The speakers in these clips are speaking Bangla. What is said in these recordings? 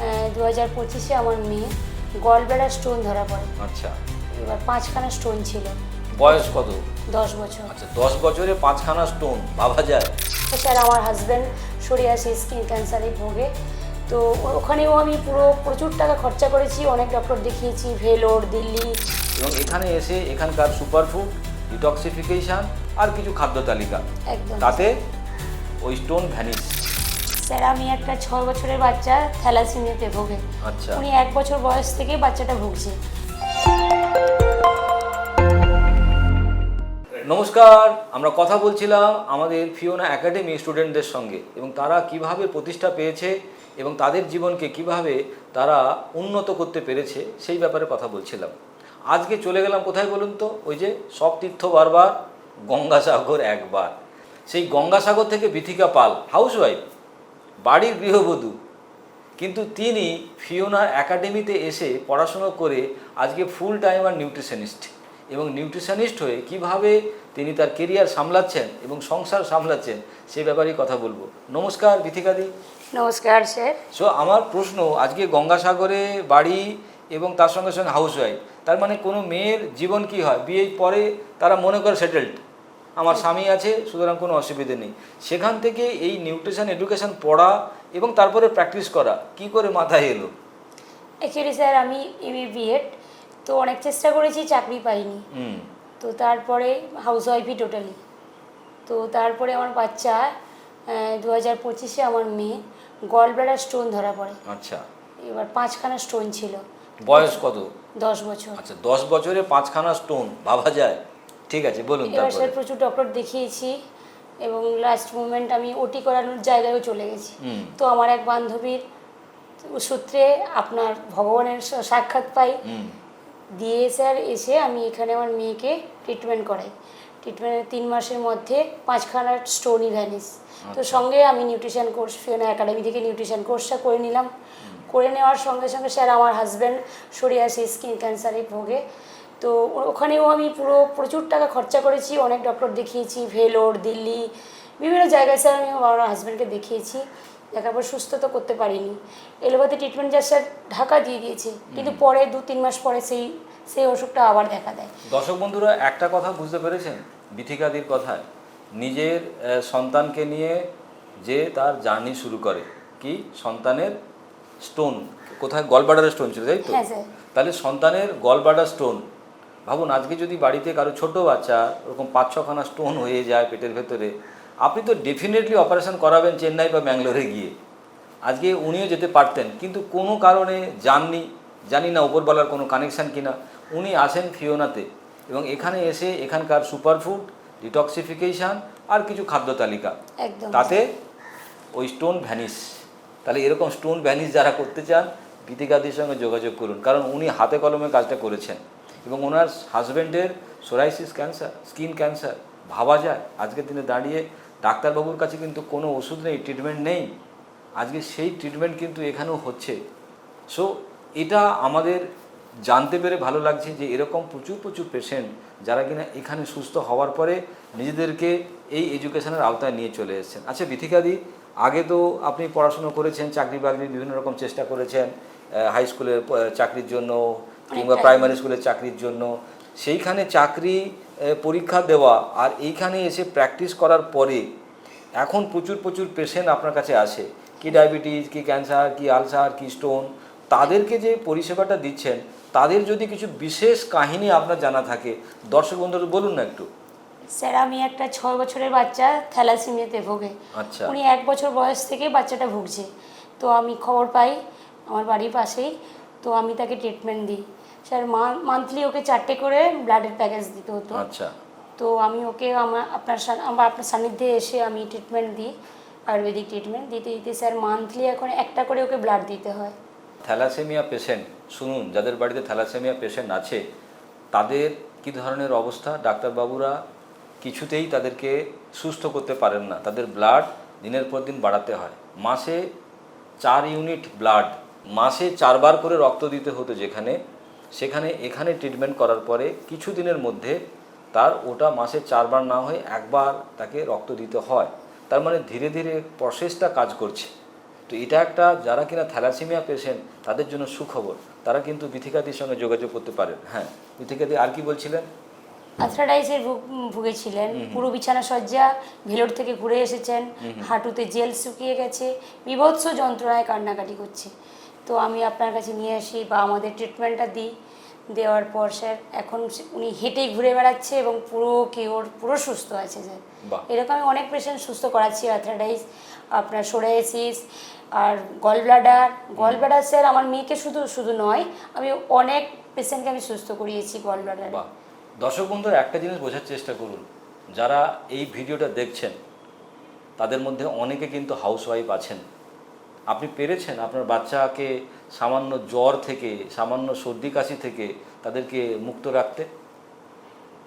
2025-এ আমার মেয়ে গলব্লাডার স্টোন ধরা পড়ে। আচ্ছা, এবার 5খানা স্টোন ছিল। বয়স কত? 10 বছর। আচ্ছা, 10 বছরে 5খানা স্টোন, ভাবা যায়? স্যার, আমার হাজব্যান্ড সোরিয়াসিস স্কিন ক্যান্সারে ভোগে। তো ওখানেও আমি প্রচুর টাকা খরচা করেছি, অনেক ডক্টর দেখিয়েছি, ভেলোর, দিল্লি। এবং এখানে এসে এখানকার সুপারফুড, ডিটক্সিফিকেশন আর কিছু খাদ্য তালিকা, একদম তাতে ওই স্টোন ভ্যানিশ। স্যার, আমি একটা 6 বছরের বাচ্চা থ্যালাসেমিয়াতে ভোগে। আচ্ছা, উনি 1 বছর বয়স থেকে বাচ্চাটা ভুগছে। নমস্কার। আমরা কথা বলছিলাম আমাদের ফিওনা একাডেমি স্টুডেন্টদের সঙ্গে, এবং তারা কিভাবে প্রতিষ্ঠা পেয়েছে এবং তাদের জীবনকে কিভাবে তারা উন্নত করতে পেরেছে সেই ব্যাপারে কথা বলছিলাম। আজকে চলে গেলাম কোথায় বলুন তো? ওই যে সব তীর্থ বারবার, গঙ্গাসাগর একবার। সেই গঙ্গাসাগর থেকে বিথিকা পাল, হাউসওয়াইফ, বাড়ির গৃহবধূ, কিন্তু তিনি ফিওনা একাডেমিতে এসে পড়াশুনো করে আজকে ফুল টাইমার নিউট্রিশনিস্ট, এবং নিউট্রিশনিস্ট হয়ে কিভাবে তিনি তার কেরিয়ার সামলাচ্ছেন এবং সংসার সামলাচ্ছেন সেই ব্যাপারেই কথা বলবো। নমস্কার বিথিকাদি। নমস্কার স্যার। সো আমার প্রশ্ন, আজকে গঙ্গাসাগরে বাড়ি এবং তার সঙ্গে সঙ্গে হাউসওয়াইফ, তার মানে কোনো মেয়ের জীবন কি হয়, বিয়ের পরে তারা মনে করে সেটেলড, আমার স্বামী আছে, সুতরাং কোনো অসুবিধে নেই। সেখান থেকে এই নিউট্রিশন এডুকেশন পড়া এবং তারপরে প্র্যাকটিস করা কি করে মাথায় এলো? অ্যাকচুয়ালি স্যার, আমি বিএড তো অনেক চেষ্টা করেছি, চাকরি পাইনি। তো তারপরে হাউসওয়াইফই টোটালি। তো তারপরে আমার বাচ্চা 2025-এ আমার মেয়ে গলব্লাডার স্টোন ধরা পড়ে। আচ্ছা, এবার 5খানা স্টোন ছিল। বয়স কত? 10 বছর। আচ্ছা, 10 বছরে 5খানা স্টোন, ভাবা যায়? ঠিক আছে, বলুন। এবার তারপরে? স্যার, প্রচুর ডক্টর দেখিয়েছি এবং লাস্ট মোমেন্ট আমি ওটি করানোর জায়গায়ও চলে গেছি। তো আমার এক বান্ধবীর সূত্রে আপনার ভগবানের সাক্ষাৎ পাই, দিয়ে স্যার এসে আমি এখানে আমার মেয়েকে ট্রিটমেন্ট করাই। ট্রিটমেন্টের 3 মাসের মধ্যে 5খানা স্টোনই ভ্যানিশ। তো সঙ্গে আমি নিউট্রিশন কোর্স, ফিওনা একাডেমি থেকে নিউট্রিশন কোর্সটা করে নিলাম। করে নেওয়ার সঙ্গে সঙ্গে স্যার, আমার হাজব্যান্ড সোরিয়াসিস স্কিন ক্যান্সারে ভোগে। তো ওখানেও আমি প্রচুর টাকা খরচা করেছি, অনেক ডক্টর দেখিয়েছি, ভেলোর, দিল্লি, বিভিন্ন জায়গায় স্যার আমি আমার হাজব্যান্ডকে দেখিয়েছি। দেখার পর সুস্থ তো করতে পারিনি, এলোপাথি ট্রিটমেন্ট যা স্যার ঢাকা দিয়ে দিয়েছে, কিন্তু পরে 2-3 মাস পরে সেই অসুখটা আবার দেখা দেয়। দর্শক বন্ধুরা, একটা কথা বুঝতে পেরেছেন বিথিকাদির কথায়? নিজের সন্তানকে নিয়ে যে তার জার্নি শুরু করে, কি সন্তানের স্টোন, কোথায় গলব্লাডারের স্টোন ছিল, তাই তো? হ্যাঁ স্যার। তাহলে সন্তানের গলব্লাডার স্টোন, ভাবুন আজকে যদি বাড়িতে কারো ছোট বাচ্চা ওরকম 5-6খানা স্টোন হয়ে যায় পেটের ভেতরে, আপনি তো ডেফিনেটলি অপারেশন করাবেন চেন্নাই বা ব্যাঙ্গালোরে গিয়ে। আজকে উনিও যেতে পারতেন, কিন্তু কোনো কারণে যাননি, জানি না উপরওয়ালার কোনো কানেকশান কিনা। উনি আসেন ফিওনাতে, এবং এখানে এসে এখানকার সুপারফুড, ডিটক্সিফিকেশান আর কিছু খাদ্য তালিকা, একদম তাতে ওই স্টোন ভ্যানিশ। তাহলে এরকম স্টোন ভ্যানিশ যারা করতে চান, বিথিকাদির সঙ্গে যোগাযোগ করুন, কারণ উনি হাতে কলমে কাজটা করেছেন। এবং ওনার হাজব্যান্ডের সোরাইসিস ক্যান্সার, স্কিন ক্যান্সার, ভাবা যায় আজকের দিনে দাঁড়িয়ে ডাক্তারবাবুর কাছে কিন্তু কোনো ওষুধ নেই, ট্রিটমেন্ট নেই। আজকে সেই ট্রিটমেন্ট কিন্তু এখানেও হচ্ছে। সো এটা আমাদের জানতে পেরে ভালো লাগছে যে এরকম প্রচুর পেশেন্ট যারা কিনা এখানে সুস্থ হওয়ার পরে নিজেদেরকে এই এডুকেশনের আওতায় নিয়ে চলে এসেছেন। আচ্ছা বিথিকাদি, আগে তো আপনি পড়াশুনো করেছেন, চাকরি বাকরির বিভিন্ন রকম চেষ্টা করেছেন, হাই স্কুলের চাকরির জন্য কিংবা প্রাইমারি স্কুলের চাকরির জন্য, সেইখানে চাকরি পরীক্ষা দেওয়া আর এইখানে এসে প্র্যাকটিস করার পরে এখন প্রচুর পেশেন্ট আপনার কাছে আসে, কি ডায়াবেটিস, কি ক্যান্সার, কি আলসার, কি স্টোন, তাদেরকে যে পরিষেবাটা দিচ্ছেন, তাদের যদি কিছু বিশেষ কাহিনী আপনার জানা থাকে দর্শক বন্ধুদের বলুন না একটু। স্যার, আমি একটা 6 বছরের বাচ্চা থ্যালাসেমিয়াতে ভোগে। আচ্ছা, উনি 1 বছর বয়স থেকে বাচ্চাটা ভুগছে। তো আমি খবর পাই আমার বাড়ির পাশেই, তো আমি তাকে ট্রিটমেন্ট দিই। স্যার, মান্থলি ওকে 4টে করে ব্লাডের প্যাকেজ দিতে হতো। আচ্ছা, তো আমি ওকে আপনার সান্নিধ্যে এসে আমি ট্রিটমেন্ট দিই, আয়ুর্বেদিক ট্রিটমেন্ট দিতে দিতে স্যার মান্থলি এখন একটা করে ওকে ব্লাড দিতে হয়। থ্যালাসেমিয়া পেশেন্ট, শুনুন, যাদের বাড়িতে থ্যালাসেমিয়া পেশেন্ট আছে তাদের কি ধরনের অবস্থা, ডাক্তারবাবুরা কিছুতেই তাদেরকে সুস্থ করতে পারেন না, তাদের ব্লাড দিনের পর দিন বাড়াতে হয়। মাসে 4 ইউনিট ব্লাড, মাসে 4 বার করে রক্ত দিতে হতো সেখানে এখানে ট্রিটমেন্ট করার পরে কিছু দিনের মধ্যে তার ওটা মাসে 4 বার না হয়ে 1 বার তাকে রক্ত দিতে হয়। তার মানে ধীরে ধীরে প্রসেসটা কাজ করছে। তো এটা একটা যারা কিনা থ্যালাসেমিয়া পেশেন্ট তাদের জন্য সুখবর, তারা কিন্তু বিথিকাদির সঙ্গে যোগাযোগ করতে পারেন। হ্যাঁ বিথিকাদি আর কি বলছিলেন? আর্থ্রাইটিসের ভুগেছিলেন, পুরো বিছানা সজ্জা, ভেলোর থেকে ঘুরে এসেছেন, হাঁটুতে জেল শুকিয়ে গেছে, বীভৎস যন্ত্রণায় কান্নাকাটি করছে। তো আমি আপনার কাছে নিয়ে আসি বা আমাদের ট্রিটমেন্টটা দিই, দেওয়ার পর স্যার এখন উনি হেঁটেই ঘুরে বেড়াচ্ছে এবং পুরো সুস্থ আছে স্যার। বাহ। এরকম আমি অনেক পেশেন্ট সুস্থ করাচ্ছি, আর্থ্রাইটিস, আপনার সোরাইসিস আর গল ব্লাডার স্যার আমার মেয়েকে শুধু নয়, আমি অনেক পেশেন্টকে আমি সুস্থ করিয়েছি গল ব্লাডারে। বাহ। দর্শক বন্ধুরা একটা জিনিস বোঝার চেষ্টা করুন, যারা এই ভিডিওটা দেখছেন তাদের মধ্যে অনেকে কিন্তু হাউসওয়াইফ আছেন। আপনি পেরেছেন আপনার বাচ্চাকে সামান্য জ্বর থেকে, সামান্য সর্দি কাশি থেকে তাদেরকে মুক্ত রাখতে?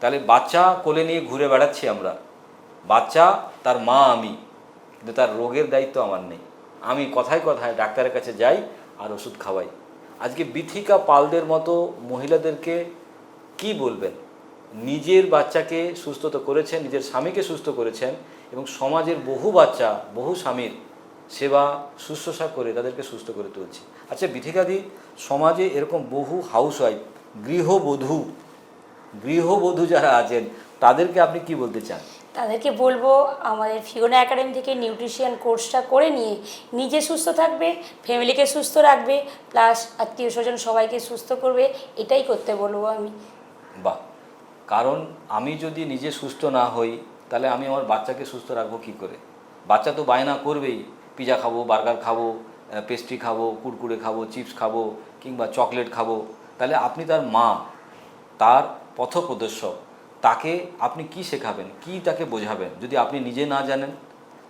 তাহলে বাচ্চা কোলে নিয়ে ঘুরে বেড়াচ্ছি আমরা, বাচ্চা তার মা আমি, কিন্তু তার রোগের দায়িত্ব আমার নেই। আমি কথায় কথায় ডাক্তারের কাছে যাই আর ওষুধ খাওয়াই। আজকে বিথিকা পালদের মতো মহিলাদেরকে কি বলবেন? নিজের বাচ্চাকে সুস্থ তো করেছেন, নিজের স্বামীকে সুস্থ করেছেন এবং সমাজের বহু বাচ্চা, বহু স্বামীর সেবা শুশ্রূষা করে তাদেরকে সুস্থ করে তুলছে। আচ্ছা বিথিকাদি, সমাজে এরকম বহু হাউসওয়াইফ, গৃহবধূ যারা আছেন তাদেরকে আপনি কি বলতে চান? তাদেরকে বলবো আমাদের ফিওনা একাডেমি থেকে নিউট্রিশন কোর্সটা করে নিয়ে নিজে সুস্থ থাকবে, ফ্যামিলিকে সুস্থ রাখবে, প্লাস আত্মীয় স্বজন সবাইকে সুস্থ করবে, এটাই করতে বলবো আমি। বাহ। কারণ আমি যদি নিজে সুস্থ না হই তাহলে আমি আমার বাচ্চাকে সুস্থ রাখবো কী করে? বাচ্চা তো বায়না করবেই, পিজা খাবো, বার্গার খাবো, পেস্ট্রি খাবো, কুরকুরে খাবো, চিপস খাবো কিংবা চকলেট খাবো। তাহলে আপনি তার মা, তার পথপ্রদর্শক, তাকে আপনি কি শেখাবেন, কি তাকে বোঝাবেন যদি আপনি নিজে না জানেন?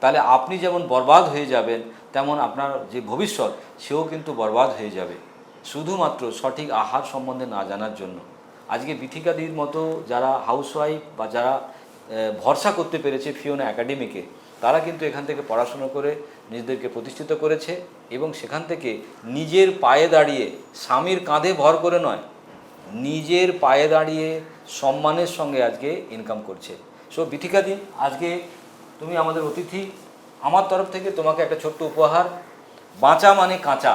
তাহলে আপনি যেমন বরবাদ হয়ে যাবেন, তেমন আপনার যে ভবিষ্যৎ সেও কিন্তু বরবাদ হয়ে যাবে, শুধুমাত্র সঠিক আহার সম্বন্ধে না জানার জন্য। আজকে বিথিকাদির মতো যারা হাউসওয়াইফ বা যারা ভরসা করতে পেরেছে ফিওনা একাডেমিকে, তারা কিন্তু এখান থেকে পড়াশুনো করে নিজেদেরকে প্রতিষ্ঠিত করেছে এবং সেখান থেকে নিজের পায়ে দাঁড়িয়ে, স্বামীর কাঁধে ভর করে নয়, নিজের পায়ে দাঁড়িয়ে সম্মানের সঙ্গে আজকে ইনকাম করছে। সো বিথিকাদি, আজকে তুমি আমাদের অতিথি, আমার তরফ থেকে তোমাকে একটা ছোট্ট উপহার। বাঁচা মানে কাঁচা,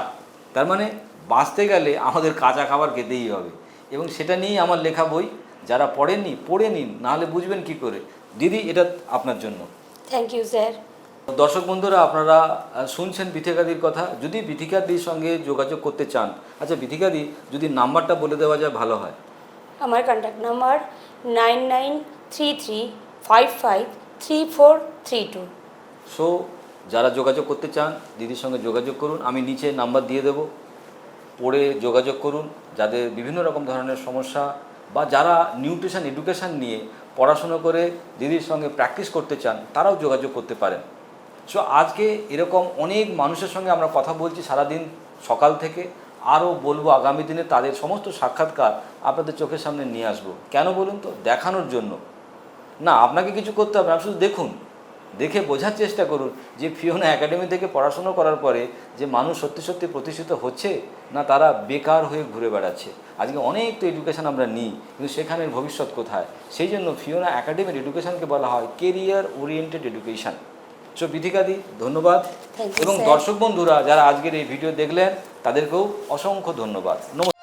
তার মানে বাঁচতে গেলে আমাদের কাঁচা খাবার খেতেই হবে এবং সেটা নিয়েই আমার লেখা বই। যারা পড়েননি পড়ে নিন, নাহলে বুঝবেন কি করে। দিদি, এটা আপনার জন্য। Thank you sir. দর্শক বন্ধুরা, আপনারা শুনছেন বিথিকাদির কথা। যদি বিথিকাদির সঙ্গে যোগাযোগ করতে চান, আচ্ছা বিথিকাদি, যদি নাম্বারটা বলে দেওয়া যায় ভালো হয়। আমার কন্ট্যাক্ট নাম্বার 9933553432। সো যারা যোগাযোগ করতে চান দিদির সঙ্গে যোগাযোগ করুন, আমি নিচে নাম্বার দিয়ে দেব, পড়ে যোগাযোগ করুন। যাদের বিভিন্ন রকম ধরনের সমস্যা বা যারা নিউট্রিশন এডুকেশান নিয়ে পড়াশুনো করে দিদির সঙ্গে প্র্যাকটিস করতে চান, তারাও যোগাযোগ করতে পারেন। সো আজকে এরকম অনেক মানুষের সঙ্গে আমরা কথা বলছি সারাদিন সকাল থেকে, আরও বলবো আগামী দিনে তাদের সমস্ত সাক্ষাৎকার আপনাদের চোখের সামনে নিয়ে আসবো। কেন বলুন তো? দেখানোর জন্য না, আপনাকে কিছু করতে হবে না, শুধু দেখুন, দেখে বোঝার চেষ্টা করুন যে ফিওনা একাডেমি থেকে পড়াশুনো করার পরে যে মানুষ সত্যি সত্যি প্রতিষ্ঠিত হচ্ছে না তারা বেকার হয়ে ঘুরে বেড়াচ্ছে। আজকে অনেক তো এডুকেশান আমরা নিই, কিন্তু সেখানের ভবিষ্যৎ কোথায়? সেই জন্য ফিওনা একাডেমির এডুকেশানকে বলা হয় কেরিয়ার ওরিয়েন্টেড এডুকেশান। সো বিথিকাদি, ধন্যবাদ। এবং দর্শক বন্ধুরা যারা আজকের এই ভিডিও দেখলেন তাদেরকেও অসংখ্য ধন্যবাদ। নমস্কার।